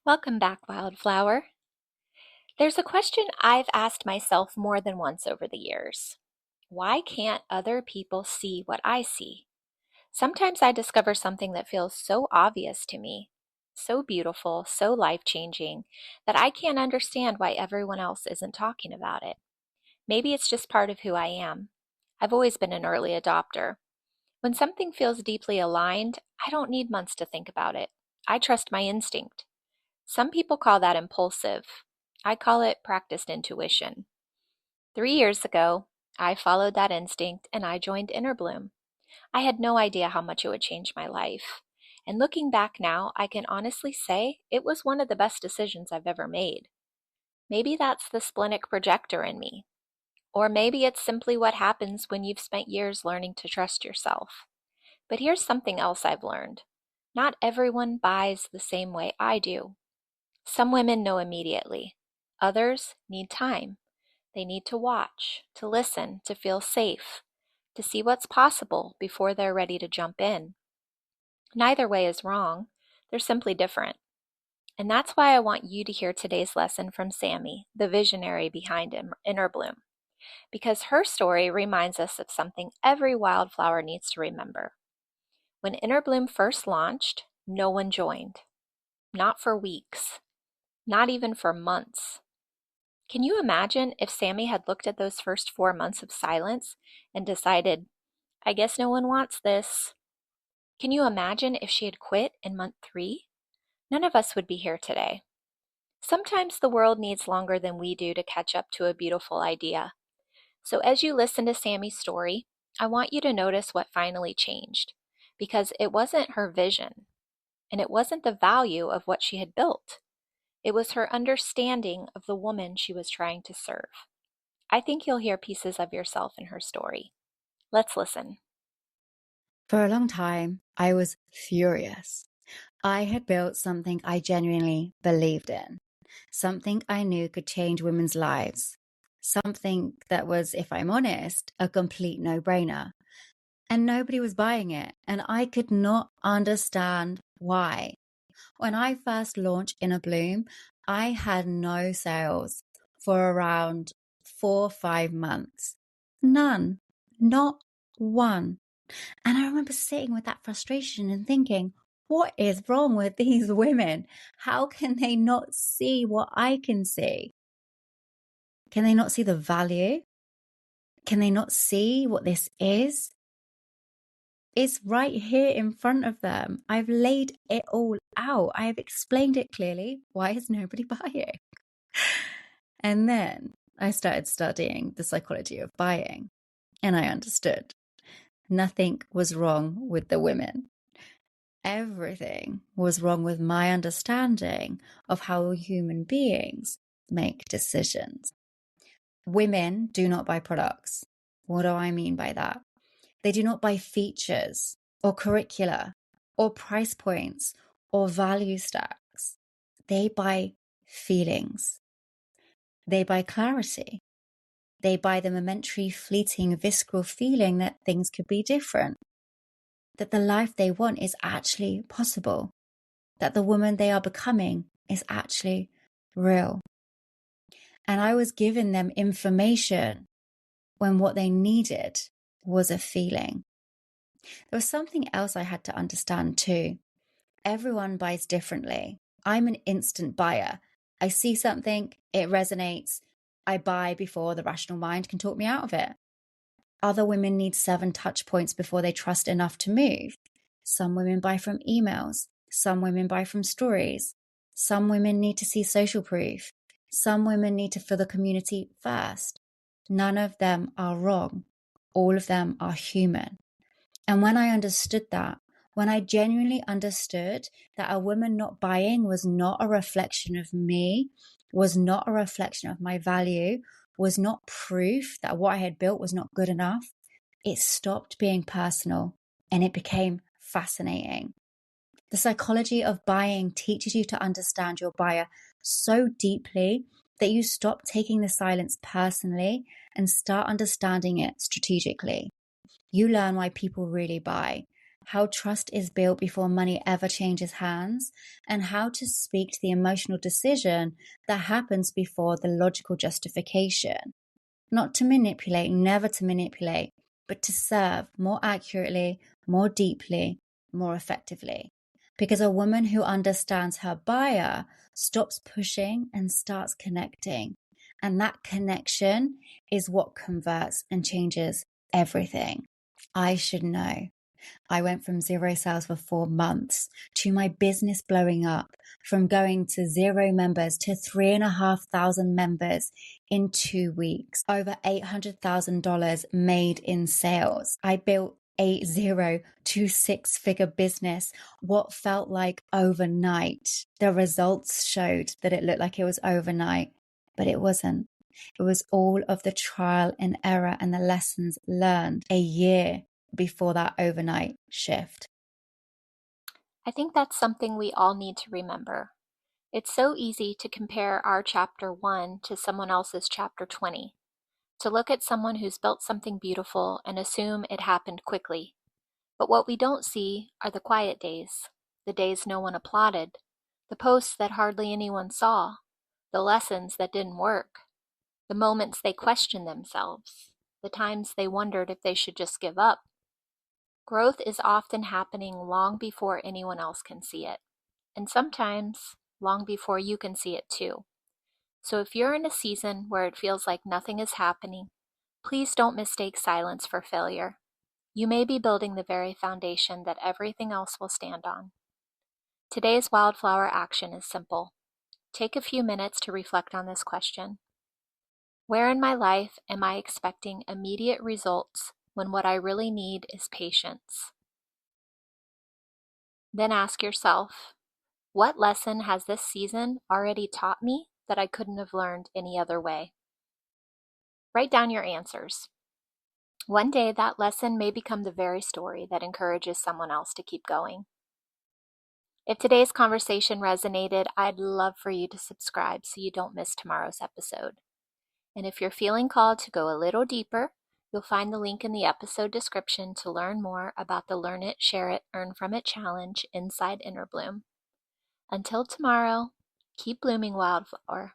Welcome back, Wildflower. There's a question I've asked myself more than once over the years. Why can't other people see what I see? Sometimes I discover something that feels so obvious to me, so beautiful, so life-changing, that I can't understand why everyone else isn't talking about it. Maybe it's just part of who I am. I've always been an early adopter. When something feels deeply aligned, I don't need months to think about it. I trust my instinct. Some people call that impulsive. I call it practiced intuition. 3 years ago, I followed that instinct and I joined Innerbloom. I had no idea how much it would change my life. And looking back now, I can honestly say it was one of the best decisions I've ever made. Maybe that's the splenic projector in me. Or maybe it's simply what happens when you've spent years learning to trust yourself. But here's something else I've learned. Not everyone buys the same way I do. Some women know immediately. Others need time. They need to watch, to listen, to feel safe, to see what's possible before they're ready to jump in. Neither way is wrong. They're simply different. And that's why I want you to hear today's lesson from Sammy, the visionary behind Inner Bloom, because her story reminds us of something every wildflower needs to remember. When Inner Bloom first launched, no one joined. Not for weeks. Not even for months. Can you imagine if Sammy had looked at those first 4 months of silence and decided, I guess no one wants this? Can you imagine if she had quit in month 3? None of us would be here today. Sometimes the world needs longer than we do to catch up to a beautiful idea. So as you listen to Sammy's story, I want you to notice what finally changed, because it wasn't her vision, and it wasn't the value of what she had built. It was her understanding of the woman she was trying to serve. I think you'll hear pieces of yourself in her story. Let's listen. For a long time, I was furious. I had built something I genuinely believed in, something I knew could change women's lives, something that was, if I'm honest, a complete no-brainer. And nobody was buying it, and I could not understand why. When I first launched In a Bloom, I had no sales for around 4 or 5 months. None, not one. And I remember sitting with that frustration and thinking, what is wrong with these women? How can they not see what I can see? Can they not see the value? Can they not see what this is? It's right here in front of them. I've laid it all out. I have explained it clearly. Why is nobody buying? And then I started studying the psychology of buying, and I understood nothing was wrong with the women. Everything was wrong with my understanding of how human beings make decisions. Women do not buy products. What do I mean by that? They do not buy features or curricula or price points or value stacks. They buy feelings. They buy clarity. They buy the momentary, fleeting, visceral feeling that things could be different, that the life they want is actually possible, that the woman they are becoming is actually real. And I was giving them information when what they needed was a feeling. There was something else I had to understand too. Everyone buys differently. I'm an instant buyer. I see something, it resonates. I buy before the rational mind can talk me out of it. Other women need 7 touch points before they trust enough to move. Some women buy from emails. Some women buy from stories. Some women need to see social proof. Some women need to feel the community first. None of them are wrong. All of them are human. And when I understood that, when I genuinely understood that a woman not buying was not a reflection of me, was not a reflection of my value, was not proof that what I had built was not good enough, it stopped being personal and it became fascinating. The psychology of buying teaches you to understand your buyer so deeply that you stop taking the silence personally and start understanding it strategically. You learn why people really buy. how trust is built before money ever changes hands, and how to speak to the emotional decision that happens before the logical justification. Not to manipulate, never to manipulate, but to serve more accurately, more deeply, more effectively. Because a woman who understands her buyer stops pushing and starts connecting. And that connection is what converts and changes everything. I should know. I went from 0 sales for 4 months to my business blowing up, from going to 0 members to 3,500 members in 2 weeks, over $800,000 made in sales. I built a 0 to 6-figure business, what felt like overnight. The results showed that it looked like it was overnight, but it wasn't. It was all of the trial and error and the lessons learned a year before that overnight shift. I think that's something we all need to remember. It's so easy to compare our chapter 1 to someone else's chapter 20, to look at someone who's built something beautiful and assume it happened quickly. But what we don't see are the quiet days, the days no one applauded, the posts that hardly anyone saw, the lessons that didn't work, the moments they questioned themselves, the times they wondered if they should just give up. Growth is often happening long before anyone else can see it, and sometimes long before you can see it too. So if you're in a season where it feels like nothing is happening, please don't mistake silence for failure. You may be building the very foundation that everything else will stand on. Today's Wildflower action is simple. Take a few minutes to reflect on this question. Where in my life am I expecting immediate results when what I really need is patience? Then ask yourself, what lesson has this season already taught me that I couldn't have learned any other way? Write down your answers. One day that lesson may become the very story that encourages someone else to keep going. If today's conversation resonated, I'd love for you to subscribe so you don't miss tomorrow's episode. And if you're feeling called to go a little deeper, you'll find the link in the episode description to learn more about the Learn It, Share It, Earn From It challenge inside Inner Bloom. Until tomorrow, keep blooming, Wildflower.